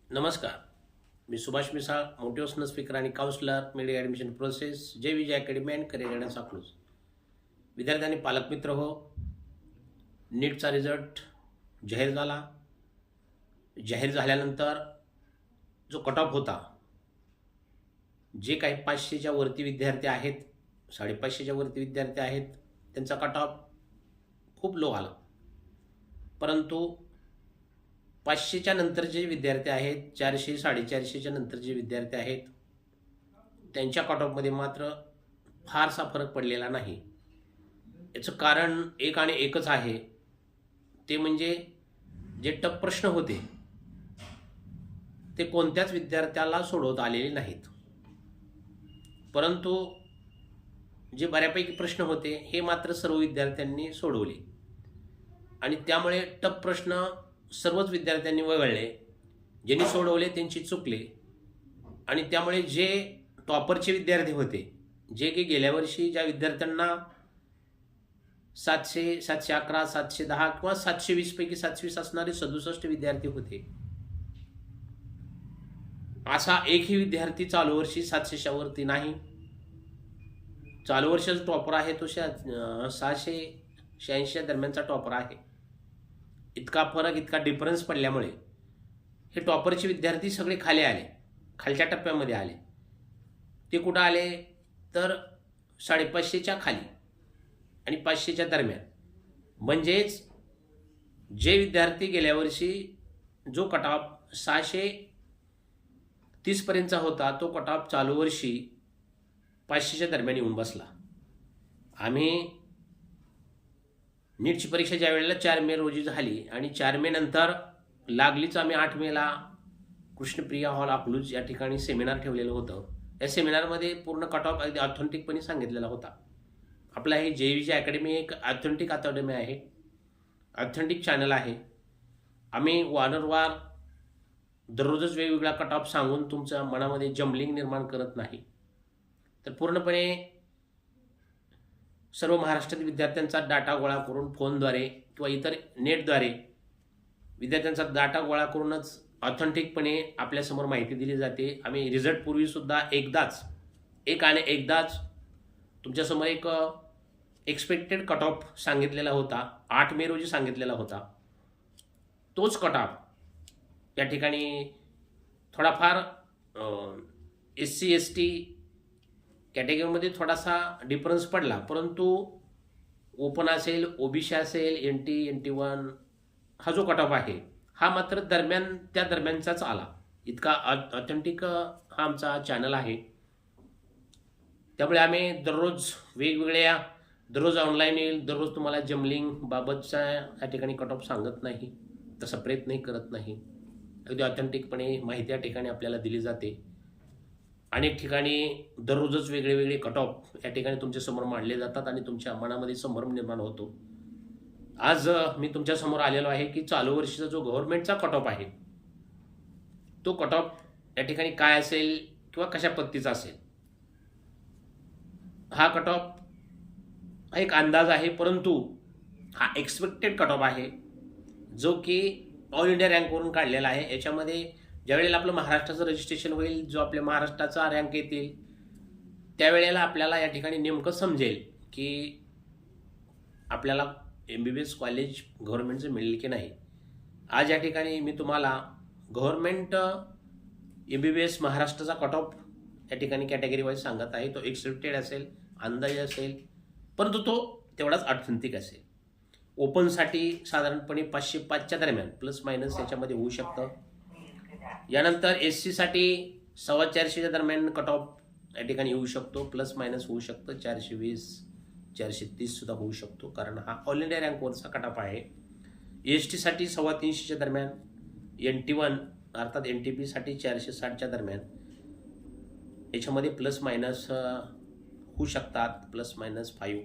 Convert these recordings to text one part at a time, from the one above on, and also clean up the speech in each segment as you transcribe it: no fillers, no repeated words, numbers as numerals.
नमस्कार. मी Subhash Misal, motivational speaker आणि counsellor, media admission process, Jay Vijay academy and career guidance Akluj. विद्यार्थ्यांनी पालक मित्र हो, नीटचा रिझल्ट जाहीर झाला. जाहीर झाल्यानंतर जो कट ऑफ होता, जे काही 500च्या वरती विद्यार्थी आहेत, 550च्या वरती विद्यार्थी आहेत, त्यांचा कट ऑफ खूप लो आला. परंतु 500च्या नंतर जे विद्यार्थी आहेत, 400 450च्या नंतर जे विद्यार्थी आहेत, त्यांच्या कट ऑफमध्ये मात्र फारसा फरक पडलेला नाही. याचं कारण एक आणि एकच आहे, ते म्हणजे जे टफ प्रश्न होते ते कोणत्याच विद्यार्थ्याला सोडवता आलेले नाहीत. परंतु जे बऱ्यापैकी प्रश्न होते हे मात्र सर्व विद्यार्थ्यांनी सोडवले आणि त्यामुळे टफ प्रश्न सर्वच विद्यार्थ्यांनी वगळले. ज्यांनी सोडवले त्यांची चुकले आणि त्यामुळे जे टॉपरचे विद्यार्थी होते, जे की गेल्या वर्षी ज्या विद्यार्थ्यांना 700, 711, 710 किंवा 720 पैकी 720 असणारे 67 विद्यार्थी होते, असा एकही विद्यार्थी चालू वर्षी 700च्या वरती नाही. चालू वर्षाचा टॉपर आहे तो 686च्या दरम्यानचा टॉपर आहे. इतका फरक, इतका डिफरन्स पडल्यामुळे हे टॉपरचे विद्यार्थी सगळे खाली आले, खालच्या टप्प्यामध्ये आले. ते कुठं आले तर 550च्या खाली आणि 500च्या दरम्यान. म्हणजेच जे विद्यार्थी गेल्या वर्षी जो कट ऑफ 630 पर्यंतचा होता, तो कट ऑफ चालू वर्षी 500च्या दरम्यान येऊन बसला. आम्ही नीटची परीक्षा ज्या वेळेला 4 मे रोजी झाली आणि 4 मे नंतर लागलीच आम्ही 8 मेला कृष्णप्रिया हॉल अकलूज या ठिकाणी सेमिनार ठेवलेलं होतं. या सेमिनारमध्ये पूर्ण कट ऑफ अगदी ऑथेंटिकपणे सांगितलेला होता. आपला हे जय विजय अकॅडमी एक ऑथेंटिक अकॅडमी आहे, ऑथेंटिक चॅनल आहे. आम्ही वारंवार दररोजच वेगवेगळा कट ऑफ सांगून तुमच्या मनामध्ये जम्बलिंग निर्माण करत नाही, तर पूर्णपणे सर्व महाराष्ट्रातील विद्यार्थ्यांचा डाटा गोळा करून फोनद्वारे किंवा इतर नेटद्वारे विद्यार्थ्यांचा डाटा गोळा करूनच ऑथेंटिकपणे आपल्यासमोर माहिती दिली जाते. आम्ही रिझल्ट पूर्वीसुद्धा एकदाच तुमच्यासमोर एक एक्सपेक्टेड कट ऑफ सांगितलेला होता, 8 मे रोजी सांगितलेला होता. तोच कट ऑफ या ठिकाणी थोडाफार SC ST कॅटेगरीमध्ये थोडासा डिफरन्स पडला, परंतु ओपन असेल, OBC असेल, NT NT1 हा जो कट ऑफ आहे हा मात्र त्या दरम्यानचाच आला. इतका ऑथेंटिक हा आमचा चॅनल आहे. त्यामुळे आम्ही दररोज ऑनलाईन येईल, दररोज तुम्हाला जम्बलिंग बाबतचा या ठिकाणी कट ऑफ सांगत नाही, तसा प्रयत्नही करत नाही. अगदी ऑथेंटिकपणे माहिती या ठिकाणी आपल्याला दिली जाते. अनेक ठिकाणी दररोजच वेगळे कट ऑफ या ठिकाणी तुमच्यासमोर मांडले जातात आणि तुमच्या मनामध्ये संभ्रम निर्माण होतो. आज मी तुमच्यासमोर आलेलो आहे की चालू वर्षीचा जो गव्हर्नमेंटचा कट ऑफ आहे, तो कट ऑफ या ठिकाणी काय असेल किंवा कशा पद्धतीचा असेल. हा कट ऑफ हा एक अंदाज आहे, परंतु हा एक्सपेक्टेड कट ऑफ आहे, जो की ऑल इंडिया रँकवरून काढलेला आहे. याच्यामध्ये ज्यावेळेला आपलं महाराष्ट्राचं रजिस्ट्रेशन होईल, जो आपल्या महाराष्ट्राचा रँक येतील, त्यावेळेला आपल्याला या ठिकाणी नेमकं समजेल की आपल्याला MBBS कॉलेज गव्हर्नमेंटचं मिळेल की नाही. आज या ठिकाणी मी तुम्हाला गव्हर्नमेंट MBBS महाराष्ट्राचा कट ऑफ या ठिकाणी कॅटेगरी वाईज सांगत आहे. तो एक्सपेक्टेड असेल, अंदाजे असेल, परंतु तो तेवढाच ऑथेंटिक असेल. ओपनसाठी साधारणपणे 505च्या दरम्यान प्लस मायनस याच्यामध्ये होऊ शकतं. यानंतर SC साठी 450च्या दरम्यान कट ऑफ या ठिकाणी येऊ शकतो, प्लस मायनस होऊ शकतं. 420 430 सुद्धा होऊ शकतो, कारण हा ऑल इंडिया रँकवरचा कट ऑफ आहे. ST साठी 325च्या दरम्यान, NT1 अर्थात NTP साठी 460च्या दरम्यान याच्यामध्ये प्लस मायनस होऊ शकतात, प्लस मायनस 5.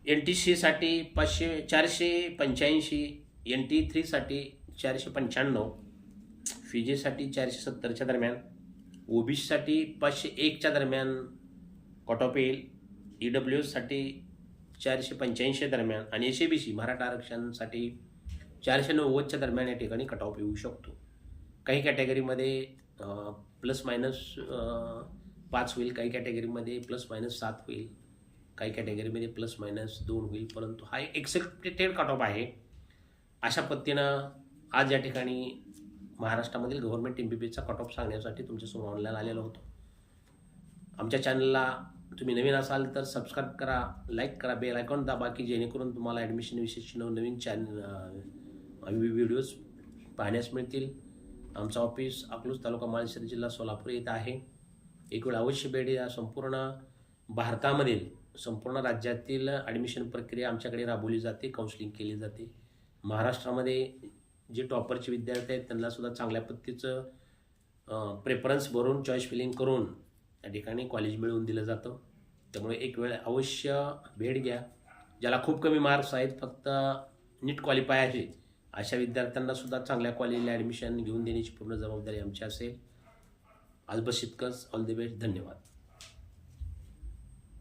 NTC साठी 485, NT3 साठी 495, FIJE साठी 470च्या दरम्यान, OBC साठी 501च्या दरम्यान कट ऑफ येईल, EWS साठी 485च्या दरम्यान आणि SABC मराठा आरक्षणासाठी 490च्या दरम्यान या ठिकाणी कट ऑफ येऊ शकतो. काही कॅटेगरीमध्ये प्लस मायनस 5 होईल, काही कॅटेगरीमध्ये प्लस मायनस 7 होईल, काही कॅटेगरीमध्ये प्लस मायनस 2 होईल, परंतु हा एक एक्सेप्टेड कट ऑफ आहे. अशा पद्धतीनं आज या ठिकाणी महाराष्ट्रामधील गव्हर्नमेंट MBBSचा कट ऑफ सांगण्यासाठी तुमच्यासमोर ऑनलाईन आलेलो होतो. आमच्या चॅनलला तुम्ही नवीन असाल तर सबस्क्राईब करा, लाईक करा, बेल आयकॉन दाबा की जेणेकरून तुम्हाला ॲडमिशन विषयीची नवनवीन व्हिडिओज पाहण्यास मिळतील. आमचं ऑफिस अकलूज तालुका माळशिरस जिल्हा सोलापूर येथे आहे. एक वेळ अवश्य भेट द्या. संपूर्ण भारतामधील संपूर्ण राज्यातील ॲडमिशन प्रक्रिया आमच्याकडे राबवली जाते, काउन्सिलिंग केली जाते. महाराष्ट्रामध्ये जे टॉपरचे विद्यार्थी आहेत त्यांनासुद्धा चांगल्या पद्धतीचं प्रेफरन्स भरून चॉईस फिलिंग करून त्या ठिकाणी कॉलेज मिळवून दिलं जातं. त्यामुळे एक वेळ अवश्य भेट घ्या. ज्याला खूप कमी मार्क्स आहेत, फक्त नीट क्वालिफाय आहे, अशा विद्यार्थ्यांनासुद्धा चांगल्या कॉलेजला ॲडमिशन घेऊन देण्याची पूर्ण जबाबदारी आमची असेल. आज बस इतकंच. All the best. धन्यवाद.